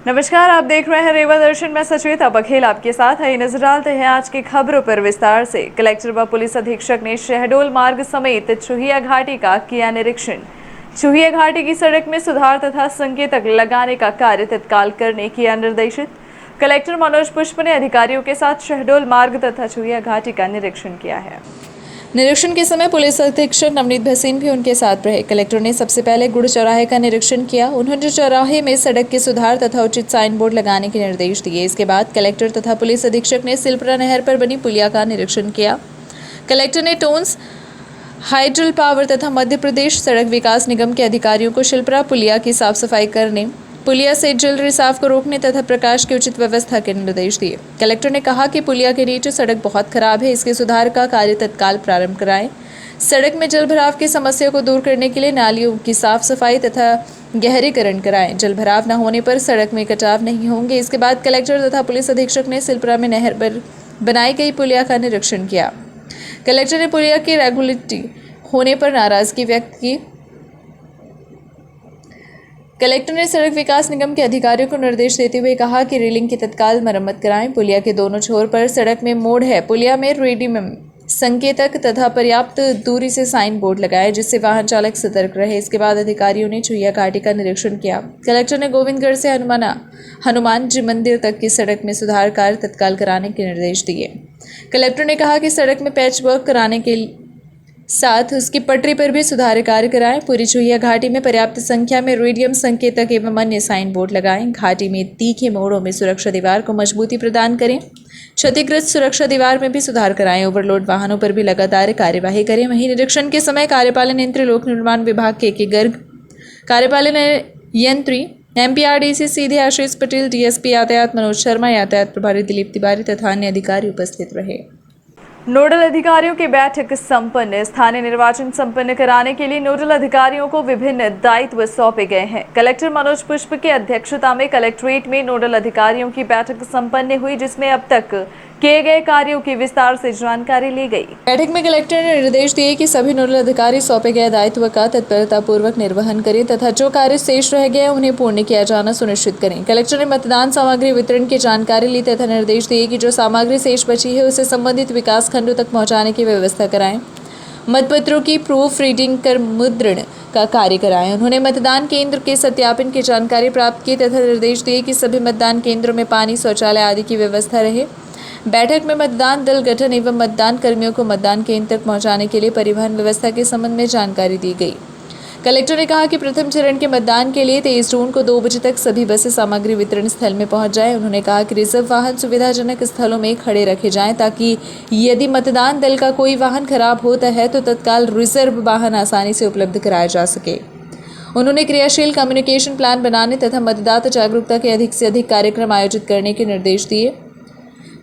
नमस्कार, आप देख रहे हैं रेवा दर्शन में सचेता बघेल आपके साथ है। नजर डालते हैं आज की खबरों पर विस्तार से। कलेक्टर व पुलिस अधीक्षक ने शहडोल मार्ग समेत चुहिया घाटी का किया निरीक्षण। चुहिया घाटी की सड़क में सुधार तथा संकेतक लगाने का कार्य तत्काल करने किया निर्देशित। कलेक्टर मनोज पुष्प ने अधिकारियों के साथ शहडोल मार्ग तथा चुहिया घाटी का निरीक्षण किया है। निरीक्षण के समय पुलिस अधीक्षक नवनीत भसीन भी उनके साथ रहे। कलेक्टर ने सबसे पहले गुड़ चौराहे का निरीक्षण किया। उन्होंने चौराहे में सड़क के सुधार तथा उचित साइन बोर्ड लगाने के निर्देश दिए। इसके बाद कलेक्टर तथा पुलिस अधीक्षक ने सिलपरा नहर पर बनी पुलिया का निरीक्षण किया। कलेक्टर ने टोन्स हाइड्रल पावर तथा मध्य प्रदेश सड़क विकास निगम के अधिकारियों को शिल्परा पुलिया की साफ सफाई करने, पुलिया से जल रिसाव को रोकने तथा प्रकाश की उचित व्यवस्था के निर्देश दिए। कलेक्टर ने कहा कि पुलिया के नीचे सड़क बहुत खराब है, इसके सुधार का कार्य तत्काल प्रारंभ कराएं। सड़क में जल भराव की समस्या को दूर करने के लिए नालियों की साफ सफाई तथा गहरीकरण कराएं। जल भराव न होने पर सड़क में कटाव नहीं होंगे। इसके बाद कलेक्टर तथा पुलिस अधीक्षक ने सिलपरा में नहर पर बनाई गई पुलिया का निरीक्षण किया। कलेक्टर ने पुलिया की रेगुलरिटी होने पर नाराजगी व्यक्त की। कलेक्टर ने सड़क विकास निगम के अधिकारियों को निर्देश देते हुए कहा कि रेलिंग की तत्काल मरम्मत कराएं। पुलिया के दोनों छोर पर सड़क में मोड़ है। पुलिया में रेडियम संकेतक तथा पर्याप्त दूरी से साइन बोर्ड लगाए, जिससे वाहन चालक सतर्क रहे। इसके बाद अधिकारियों ने चुहिया घाटी का निरीक्षण किया। कलेक्टर ने गोविंदगढ़ से हनुमान जी मंदिर तक की सड़क में सुधार कार्य तत्काल कराने के निर्देश दिए। कलेक्टर ने कहा कि सड़क में पैच वर्क कराने के साथ उसकी पटरी पर भी सुधार कार्य कराएं। पूरी चुहिया घाटी में पर्याप्त संख्या में रेडियम संकेतक एवं अन्य साइन बोर्ड लगाएं। घाटी में तीखे मोड़ों में सुरक्षा दीवार को मजबूती प्रदान करें। क्षतिग्रस्त सुरक्षा दीवार में भी सुधार कराएं। ओवरलोड वाहनों पर भी लगातार कार्यवाही करें। वहीं निरीक्षण के समय कार्यपालन यंत्री लोक निर्माण विभाग के गर्ग, कार्यपालन यंत्री एमपीआरडीसी सीधे आशीष पटेल, डीएसपी यातायात मनोज शर्मा, यातायात प्रभारी दिलीप तिवारी तथा अन्य अधिकारी उपस्थित रहे। नोडल अधिकारियों की बैठक संपन्न। स्थानीय निर्वाचन संपन्न कराने के लिए नोडल अधिकारियों को विभिन्न दायित्व सौंपे गए हैं। कलेक्टर मनोज पुष्प की अध्यक्षता में कलेक्ट्रेट में नोडल अधिकारियों की बैठक संपन्न हुई, जिसमें अब तक किए गए कार्यों की विस्तार से जानकारी ली गई। बैठक में कलेक्टर ने निर्देश दिए कि सभी नोडल अधिकारी सौंपे गए दायित्व का तत्परतापूर्वक निर्वहन करें तथा जो कार्य शेष रह गए उन्हें पूर्ण किया जाना सुनिश्चित करें। कलेक्टर ने मतदान सामग्री वितरण की जानकारी ली तथा निर्देश दिए कि जो सामग्री शेष बची है उसे संबंधित विकास खंडों तक पहुंचाने की व्यवस्था कराएं। मतपत्रों की प्रूफ रीडिंग कर मुद्रण का कार्य कराएं। उन्होंने मतदान केंद्र के सत्यापन की जानकारी प्राप्त की तथा निर्देश दिए कि सभी मतदान केंद्रों में पानी, शौचालय आदि की व्यवस्था रहे। बैठक में मतदान दल गठन एवं मतदान कर्मियों को मतदान केंद्र तक पहुंचाने के लिए परिवहन व्यवस्था के संबंध में जानकारी दी गई। कलेक्टर ने कहा कि प्रथम चरण के मतदान के लिए 23 जून को 2 बजे तक सभी बसें सामग्री वितरण स्थल में पहुंच जाएं। उन्होंने कहा कि रिजर्व वाहन सुविधाजनक स्थलों में खड़े रखे जाएं ताकि यदि मतदान दल का कोई वाहन खराब होता है तो तत्काल रिजर्व वाहन आसानी से उपलब्ध कराया जा सके। उन्होंने क्रियाशील कम्युनिकेशन प्लान बनाने तथा मतदाता जागरूकता के अधिक से अधिक कार्यक्रम आयोजित करने के निर्देश दिए।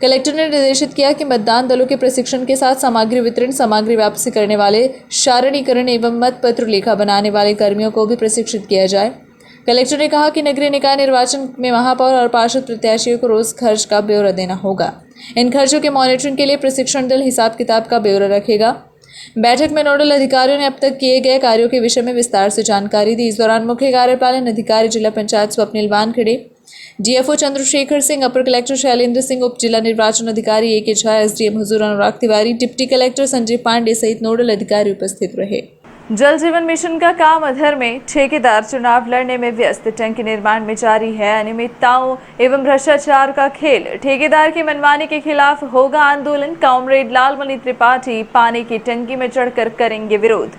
कलेक्टर ने निर्देशित किया कि मतदान दलों के प्रशिक्षण के साथ सामग्री वितरण, सामग्री वापसी करने वाले, सारणीकरण एवं मतपत्र लेखा बनाने वाले कर्मियों को भी प्रशिक्षित किया जाए। कलेक्टर ने कहा कि नगरीय निकाय निर्वाचन में महापौर और पार्षद प्रत्याशियों को रोज खर्च का ब्यौरा देना होगा। इन खर्चों के मॉनिटरिंग के लिए प्रशिक्षण दल हिसाब किताब का ब्यौरा रखेगा। बैठक में नोडल अधिकारियों ने अब तक किए गए कार्यों के विषय में विस्तार से जानकारी दी। इस दौरान मुख्य कार्यपालन अधिकारी जिला पंचायत स्वप्निल वानखेड़े, डीएफओ चंद्रशेखर सिंह, अपर कलेक्टर शैलेंद्र सिंह, उप जिला निर्वाचन अधिकारी ए.के. झा, एसडीएम हुजूर अनुराग तिवारी, डिप्टी कलेक्टर संजय पांडे सहित नोडल अधिकारी उपस्थित रहे। जल जीवन मिशन का काम अधर में, ठेकेदार चुनाव लड़ने में व्यस्त। टंकी निर्माण में जारी है अनियमितताओं एवं भ्रष्टाचार का खेल। ठेकेदार की मनमानी के खिलाफ होगा आंदोलन। कॉमरेड लालमणि त्रिपाठी पानी की टंकी में चढ़कर करेंगे विरोध।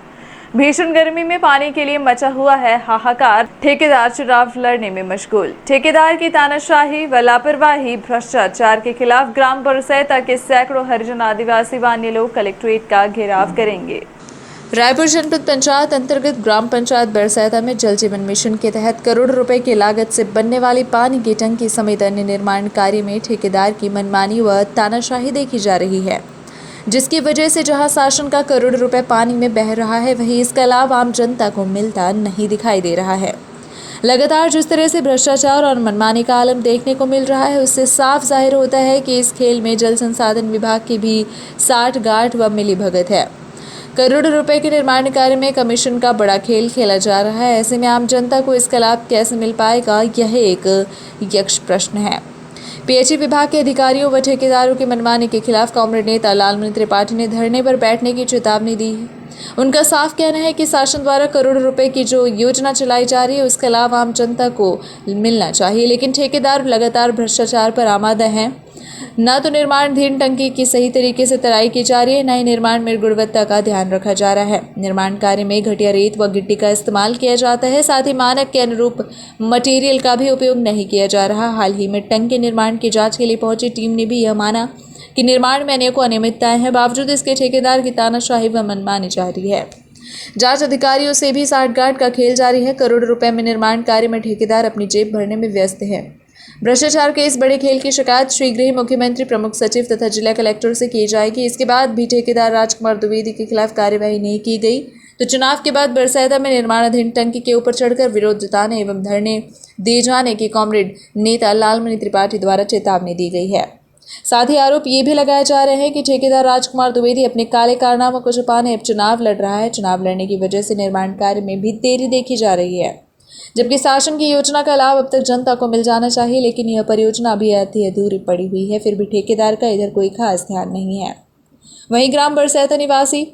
भीषण गर्मी में पानी के लिए मचा हुआ है हाहाकार। ठेकेदार चुनाव लड़ने में मशगूल। ठेकेदार की तानाशाही व लापरवाही, भ्रष्टाचार के खिलाफ ग्राम बरसैता के सैकड़ों हरिजन, आदिवासी व अन्य लोग कलेक्ट्रेट का घेराव करेंगे। रायपुर जनपद पंचायत अंतर्गत ग्राम पंचायत बरसैता में जल जीवन मिशन के तहत करोड़ों रुपए की लागत से बनने वाली पानी की टंकी समेत अन्य निर्माण कार्य में ठेकेदार की मनमानी व तानाशाही देखी जा रही है, जिसकी वजह से जहां शासन का करोड़ों रुपए पानी में बह रहा है, वहीं इसका लाभ आम जनता को मिलता नहीं दिखाई दे रहा है। लगातार जिस तरह से भ्रष्टाचार और मनमानी का आलम देखने को मिल रहा है, उससे साफ जाहिर होता है कि इस खेल में जल संसाधन विभाग की भी साठ गांठ व मिलीभगत है। करोड़ों रुपए के निर्माण कार्य में कमीशन का बड़ा खेल खेला जा रहा है। ऐसे में आम जनता को इसका लाभ कैसे मिल पाएगा, यह एक यक्ष प्रश्न है। पीएचई विभाग के अधिकारियों व ठेकेदारों की मनमानी के खिलाफ कांग्रेस नेता लालमणि त्रिपाठी ने धरने पर बैठने की चेतावनी दी है। उनका साफ कहना है कि शासन द्वारा करोड़ों रुपए की जो योजना चलाई जा रही है उसका लाभ आम जनता को मिलना चाहिए, लेकिन ठेकेदार लगातार भ्रष्टाचार पर आमादा हैं। न तो निर्माणाधीन टंकी की सही तरीके से तराई की जा रही है, न ही निर्माण में गुणवत्ता का ध्यान रखा जा रहा है। निर्माण कार्य में घटिया रेत व गिट्टी का इस्तेमाल किया जाता है, साथ ही मानक के अनुरूप मटेरियल का भी उपयोग नहीं किया जा रहा। हाल ही में टंकी निर्माण की जांच के लिए पहुंची टीम ने भी यह माना कि निर्माण में अनेकों अनियमितताएं हैं, बावजूद इसके ठेकेदार की तानाशाही व मनमानी जारी है। जांच अधिकारियों से भी साठगांठ का खेल जारी है। करोड़ों रुपए में निर्माण कार्य में ठेकेदार अपनी जेब भरने में व्यस्त है। भ्रष्टाचार के इस बड़े खेल की शिकायत शीघ्र ही मुख्यमंत्री, प्रमुख सचिव तथा जिला कलेक्टर से की जाएगी। इसके बाद भी ठेकेदार राजकुमार द्विवेदी के खिलाफ कार्यवाही नहीं की गई तो चुनाव के बाद बरसैदा में निर्माणाधीन टंकी के ऊपर चढ़कर विरोध जताने एवं धरने दिए जाने की कांग्रेस नेता लालमणि त्रिपाठी द्वारा चेतावनी दी गई है। साथ ही आरोप ये भी लगाए जा रहे हैं कि ठेकेदार राजकुमार द्विवेदी अपने काले कारनामों को छुपाने अब चुनाव लड़ रहा है। चुनाव लड़ने की वजह से निर्माण कार्य में भी देरी देखी जा रही है, जबकि शासन की योजना का लाभ अब तक जनता को मिल जाना चाहिए, लेकिन यह परियोजना अभी आधी अधूरी पड़ी हुई है। फिर भी ठेकेदार का इधर कोई खास ध्यान नहीं है। वहीं ग्राम बरसैता निवासी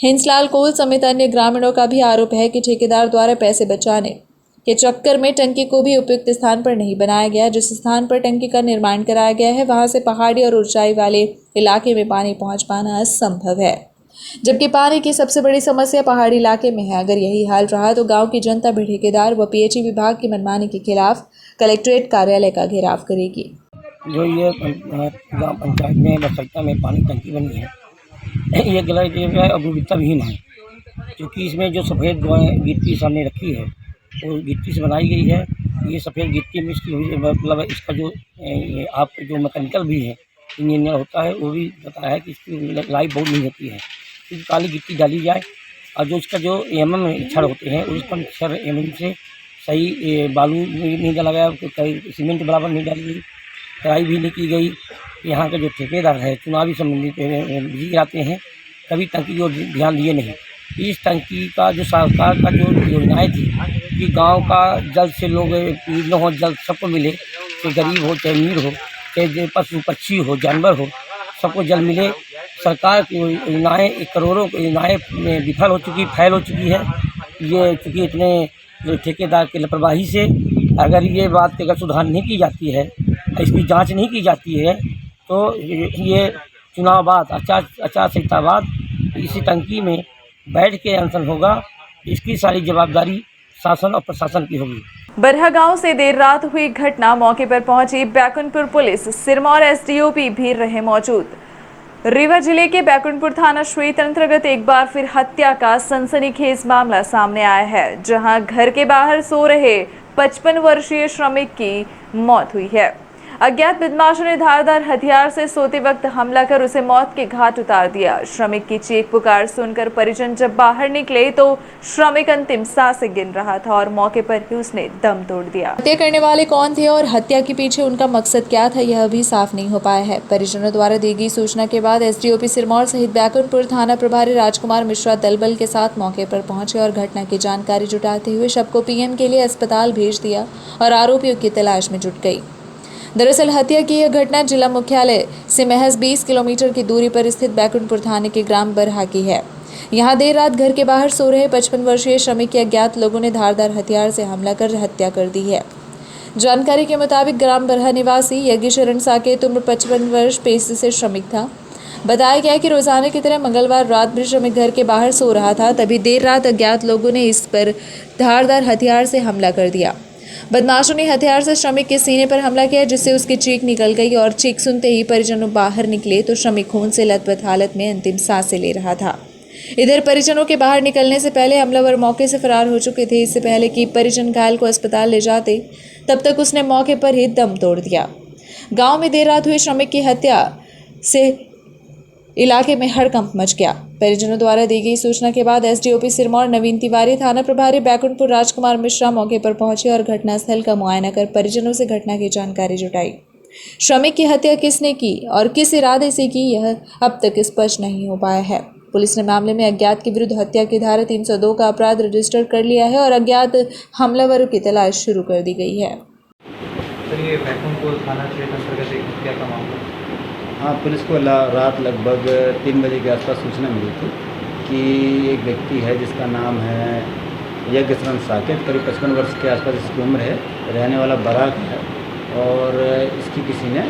हिंसलाल कोल समेत अन्य ग्रामीणों का भी आरोप है कि ठेकेदार द्वारा पैसे बचाने के चक्कर में टंकी को भी उपयुक्त स्थान पर नहीं बनाया गया। जिस स्थान पर टंकी का निर्माण कराया गया है वहां से पहाड़ी और ऊंचाई वाले इलाके में पानी पहुंच पाना असंभव है, जबकि पानी की सबसे बड़ी समस्या पहाड़ी इलाके में है। अगर यही हाल रहा तो गांव की जनता भी ठेकेदार व पीएचई विभाग की मनमानी के खिलाफ कलेक्ट्रेट कार्यालय का घेराव करेगी। जो ये ग्राम पंचायत में बरसैता में पानी टंकी बनी है, ये गलत है और गुणवत्ताहीन है, क्योंकि इसमें जो सफ़ेद गिट्टी सामने रखी है वो गिट्टी से बनाई गई है। ये सफ़ेद गिट्टी में इसकी मतलब इसका जो आप जो मैकेनिकल भी है इंजीनियर होता है वो भी बताया है कि इसकी लाइफ बहुत नहीं होती है। इसकी काली गिट्टी डाली जाए और जो इसका जो छड़ होते हैं उस पर छड़ से सही बालू नहीं डाला गया, सीमेंट बराबर नहीं डाली गई, तराई भी नहीं की गई। यहाँ के जो ठेकेदार है चुनावी संबंधित बिजली गिराते हैं, कभी टंकी को ध्यान दिए नहीं। इस टंकी का जो सरकार का जो योजनाएं थी कि गांव का जल्द से लोग पीड़ित हो, जल्द सबको मिले, चाहे गरीब हो चाहे अमीर हो, चाहे पशु पक्षी हो जानवर हो, सबको जल मिले। सरकार की योजनाएँ करोड़ों योजनाएँ विफल हो चुकी, फैल हो चुकी है। ये चूँकि इतने जो ठेकेदार की लापरवाही से अगर ये बात अगर सुधार नहीं की जाती है, इसकी जांच नहीं की जाती है तो ये चुनाव बाद आचार संहिता बाद इसी टंकी में बैठ के अनशन होगा। इसकी सारी जवाबदारी शासन और प्रशासन की होगी। बरहा गांव से देर रात हुई घटना, मौके पर पहुंची बैकुंठपुर पुलिस, सिरमौर एसडीओपी भी रहे मौजूद। रीवा जिले के बैकुंठपुर थाना क्षेत्र अंतर्गत एक बार फिर हत्या का सनसनीखेज मामला सामने आया है, जहां घर के बाहर सो रहे 55 वर्षीय श्रमिक की मौत हुई है। अज्ञात बदमाशों ने धारदार हथियार से सोते वक्त हमला कर उसे मौत के घाट उतार दिया। श्रमिक की चीख पुकार सुनकर परिजन जब बाहर निकले तो श्रमिक अंतिम सांसें गिन रहा था और मौके पर ही उसने दम तोड़ दिया। हत्या करने वाले कौन थे और हत्या के पीछे उनका मकसद क्या था, यह अभी साफ नहीं हो पाया है। परिजनों द्वारा दी गई सूचना के बाद एसडीओपी सिरमौर सहित बैकुंठपुर थाना प्रभारी राजकुमार मिश्रा दलबल के साथ मौके पर पहुंचे और घटना की जानकारी जुटाते हुए शव को पीएम के लिए अस्पताल भेज दिया और आरोपियों की तलाश में जुट गई। दरअसल हत्या की यह घटना जिला मुख्यालय से महज 20 किलोमीटर की दूरी पर स्थित बैकुंठपुर थाने के ग्राम बरहा की है। यहां देर रात घर के बाहर सो रहे 55 वर्षीय श्रमिक के अज्ञात लोगों ने धारदार हथियार से हमला कर हत्या कर दी है। जानकारी के मुताबिक ग्राम बरहा निवासी यज्ञ शरण साकेत उम्र 55 वर्ष पेशे से श्रमिक था। बताया गया कि रोजाना की तरह मंगलवार रात भी श्रमिक घर के बाहर सो रहा था, तभी देर रात अज्ञात लोगों ने इस पर धारदार हथियार से हमला कर दिया। बदमाशों ने हथियार से श्रमिक के सीने पर हमला किया, जिससे उसकी चीख निकल गई और चीख सुनते ही परिजनों बाहर निकले तो श्रमिक खून से लथपथ हालत में अंतिम सांसें ले रहा था। इधर परिजनों के बाहर निकलने से पहले हमलावर मौके से फरार हो चुके थे। इससे पहले कि परिजन घायल को अस्पताल ले जाते तब तक उसने मौके पर ही दम तोड़ दिया। गाँव में देर रात हुई श्रमिक की हत्या से इलाके में हड़कंप मच गया। परिजनों द्वारा दी गई सूचना के बाद एसडीओपी सिरमौर नवीन तिवारी, थाना प्रभारी बैकुंठपुर राजकुमार मिश्रा मौके पर पहुंचे और घटनास्थल का मुआयना कर परिजनों से घटना की जानकारी जुटाई। श्रमिक की हत्या किसने की और किस इरादे से की, यह अब तक स्पष्ट नहीं हो पाया है। पुलिस ने मामले में अज्ञात के विरुद्ध हत्या की धारा 302 का अपराध रजिस्टर कर लिया है और अज्ञात हमलावरों की तलाश शुरू कर दी गई है। सर, ये बैकुंठपुर थाना क्षेत्र अंतर्गत एक हत्या का मामला। हाँ, पुलिस को रात लगभग 3 बजे के आसपास सूचना मिली थी कि एक व्यक्ति है जिसका नाम है यज्ञशरण साकेत, करीब 55 वर्ष के आसपास इसकी उम्र है, रहने वाला बराक है और इसकी किसी ने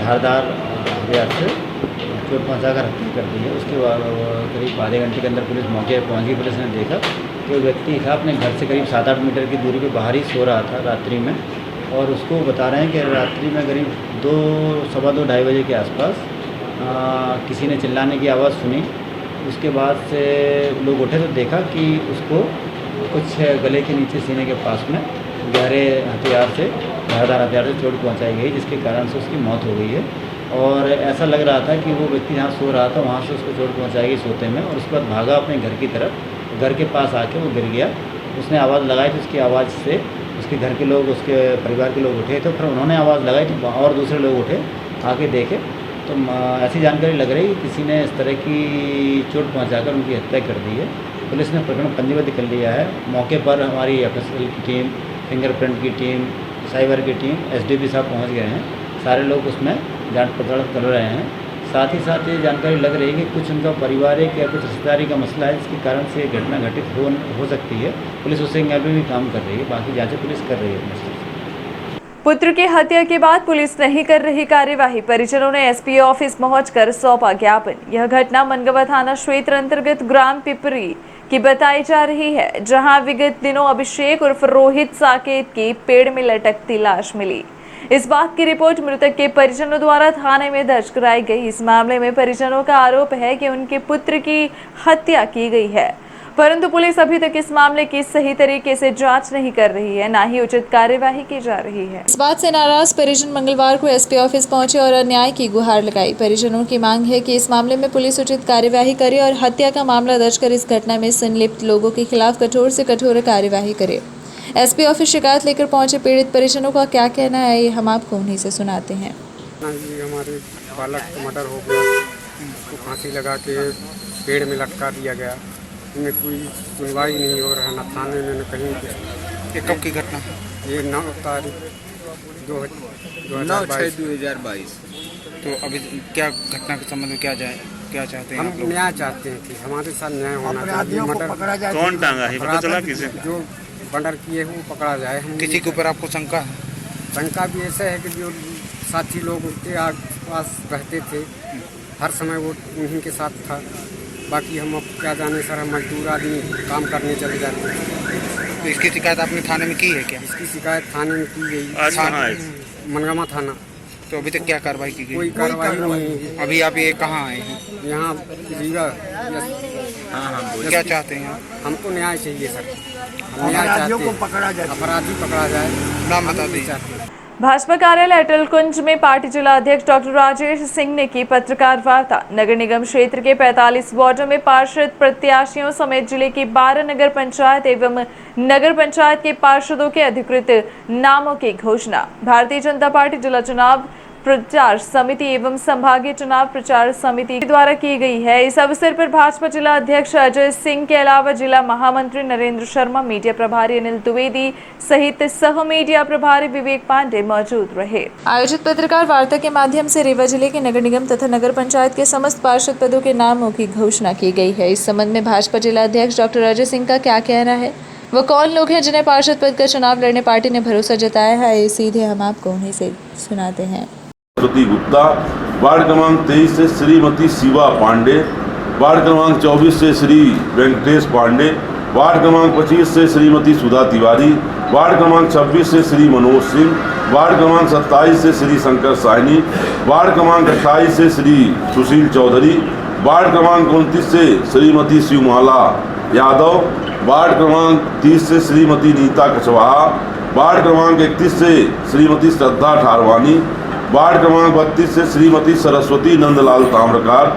धारदार हथियार से चोट पहुँचाकर हत्या कर दी है। उसके बाद करीब आधे घंटे के अंदर पुलिस मौके पर पहुँच गई। पुलिस ने देखा कि वो व्यक्ति था अपने घर से करीब 7-8 मीटर की दूरी पे बाहर ही सो रहा था रात्रि में, और उसको बता रहे हैं कि रात्रि में करीब 2-2:15 बजे के आसपास किसी ने चिल्लाने की आवाज़ सुनी। उसके बाद से लोग उठे तो देखा कि उसको कुछ गले के नीचे सीने के पास में गहरे हथियार से धारदार हथियार से चोट पहुंचाई गई, जिसके कारण से उसकी मौत हो गई है। और ऐसा लग रहा था कि वो व्यक्ति जहाँ सो रहा था वहाँ से उसको चोट पहुंचाई गई सोते में, और उसके बाद भागा अपने घर की तरफ। घर के पास आके वो गिर गया। उसने आवाज़ लगाई तो उसकी आवाज़ से उसके घर के लोग, उसके परिवार के लोग उठे, तो फिर उन्होंने आवाज़ लगाई तो और दूसरे लोग उठे, आके देखे तो ऐसी जानकारी लग रही कि किसी ने इस तरह की चोट पहुंचाकर उनकी हत्या कर दी है। पुलिस ने प्रकरण पंजीबद्ध कर लिया है। मौके पर हमारी एफएसएल की टीम, फिंगरप्रिंट की टीम, साइबर की टीम, एसडीपी साहब पहुंच गए हैं। सारे लोग उसमें जांच पड़ताल कर रहे हैं। साथ ही साथ ये जानकारी लग रही है कि कुछ उनका पारिवारिक या कुछ रिश्तेदारी का मसला है, जिसके कारण से ये घटना घटित हो सकती है। पुलिस उस एंगल पे भी काम कर रही है, बाकी जाँचें पुलिस कर रही है। पुत्र की हत्या के बाद पुलिस नहीं कर रही कार्यवाही, परिजनों ने एसपी ऑफिस पहुंचकर सौंपा ज्ञापन। यह घटना मनगवा थाना क्षेत्र अंतर्गत ग्राम पिपरी की बताई जा रही है, जहां विगत दिनों अभिषेक उर्फ रोहित साकेत की पेड़ में लटकती लाश मिली। इस बात की रिपोर्ट मृतक के परिजनों द्वारा थाने में दर्ज कराई गई। इस मामले में परिजनों का आरोप है कि उनके पुत्र की हत्या की गई है, परंतु पुलिस अभी तक इस मामले की सही तरीके से जांच नहीं कर रही है, ना ही उचित कार्यवाही की जा रही है। इस बात से नाराज परिजन मंगलवार को एसपी ऑफिस पहुंचे और अन्याय की गुहार लगाई। परिजनों की मांग है कि इस मामले में पुलिस उचित कार्यवाही करे और हत्या का मामला दर्ज कर इस घटना में संलिप्त लोगों के खिलाफ कठोर से कठोर कार्यवाही करे। एसपी ऑफिस शिकायत लेकर पहुंचे पीड़ित परिजनों का क्या कहना है, ये हम आपको उन्हीं से सुनाते हैं। हमारे बालक का मर्डर हो गया, उसको फांसी लगा के पेड़ में लटका दिया गया। इनमें कोई सुनवाई नहीं हो रहा, न थाने में न कहीं कुछ। ये कब की घटना? ये 9 तारीख 2022। तो अभी क्या घटना के संबंध में क्या चाहते हैं? हम न्याय चाहते हैं कि हमारे साथ न्याय होना चाहिए। मर्डर कौन टांगा है, पता चला किसे? जो मर्डर किए वो पकड़ा जाए। हम किसी के ऊपर आपको शंका है? शंका भी ऐसा है कि जो साथी लोग उनके आस रहते थे, हर समय वो उन्हीं के साथ था। बाकी हम अब क्या जाने सर, हम मजदूर आदमी काम करने चले जाते हैं। तो इसकी शिकायत आपने थाने में की है क्या? इसकी शिकायत थाने में की गई, मनगामा थाना। तो अभी तक क्या कार्रवाई की गई? कोई कार्रवाई नहीं। अभी आप ये कहाँ आए हैं? यहाँ रीवा। क्या चाहते हैं? हमको न्याय चाहिए सर, हम न्याय चाहते हैं, अपराधी पकड़ा जाए। नाम बता दीजिए। भाजपा कार्यालय अटल कुंज में पार्टी जिला अध्यक्ष डॉक्टर राजेश सिंह ने की पत्रकार वार्ता। नगर निगम क्षेत्र के 45 वार्डों में पार्षद प्रत्याशियों समेत जिले की 12 नगर पंचायत एवं नगर पंचायत के पार्षदों के अधिकृत नामों की घोषणा भारतीय जनता पार्टी जिला चुनाव प्रचार समिति एवं संभागीय चुनाव प्रचार समिति द्वारा की गई है। इस अवसर पर भाजपा जिला अध्यक्ष अजय सिंह के अलावा जिला महामंत्री नरेंद्र शर्मा, मीडिया प्रभारी अनिल द्विवेदी सहित सह मीडिया प्रभारी विवेक पांडे मौजूद रहे। आयोजित पत्रकार वार्ता के माध्यम से रीवा जिले के नगर निगम तथा नगर पंचायत के समस्त पार्षद पदों के नामों की घोषणा की गई है। इस संबंध में भाजपा जिला अध्यक्ष डॉक्टर अजय सिंह का क्या कहना है, वो कौन लोग हैं जिन्हें पार्षद पद का चुनाव लड़ने पार्टी ने भरोसा जताया है, ये सीधे हम आपको उन्हीं से सुनाते हैं। सरस्वती गुप्ता, वार्ड क्रमांक 23 से श्रीमती शिवा पांडे, वार्ड क्रमांक 24 से श्री वेंकटेश पांडे, वार्ड क्रमांक 25 से श्रीमती सुधा तिवारी, वार्ड क्रमांक 26 से श्री मनोज सिंह, वार्ड क्रमांक 27 से श्री शंकर साहनी, वार्ड क्रमांक 28 से श्री सुशील चौधरी, वार्ड क्रमांक 29 से श्रीमती शिवमाला यादव, वार्ड क्रमांक 30 से श्रीमती नीता कुशवाहा, वार्ड क्रमांक 31 से श्रीमती श्रद्धा ठारवानी, वार्ड क्रमांक 32 से श्रीमती सरस्वती नंदलाल ताम्रकार,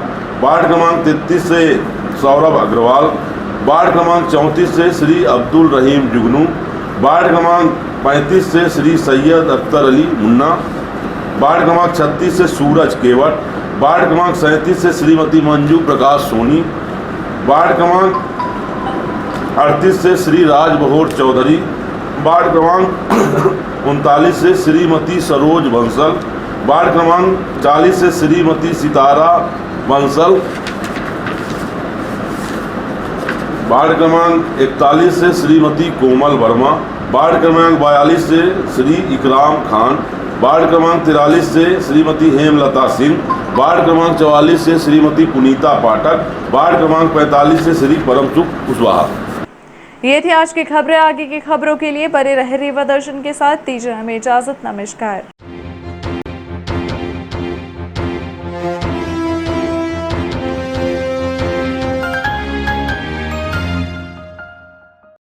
वार्ड क्रमांक 33 से सौरभ अग्रवाल, वार्ड क्रमांक 34 से श्री अब्दुल रहीम जुगनू, वार्ड क्रमांक 35 से श्री सैयद अख्तर अली मुन्ना, वार्ड क्रमांक 36 से सूरज केवट, वार्ड क्रमांक 37 से श्रीमती मंजू प्रकाश सोनी, वार्ड क्रमांक 38 से श्री राजबहोर चौधरी, वार्ड क्रमांक 39 से श्रीमती सरोज बंसल, वार्ड क्रमांक 40 से श्रीमती सितारा बंसल, वार्ड क्रमांक 41 से श्रीमती कोमल वर्मा, वार्ड क्रमांक 42 से श्री इकराम खान, वार्ड क्रमांक 43 से श्रीमती हेमलता सिंह, वार्ड क्रमांक 44 से श्रीमती पुनीता पाठक, वार्ड क्रमांक 45 से श्री परमसुख कुशवाहा। ये थी आज की खबरें। आगे की खबरों के लिए बने रहे रेवा दर्शन के साथ। दीजिए हमें इजाजत। नमस्कार।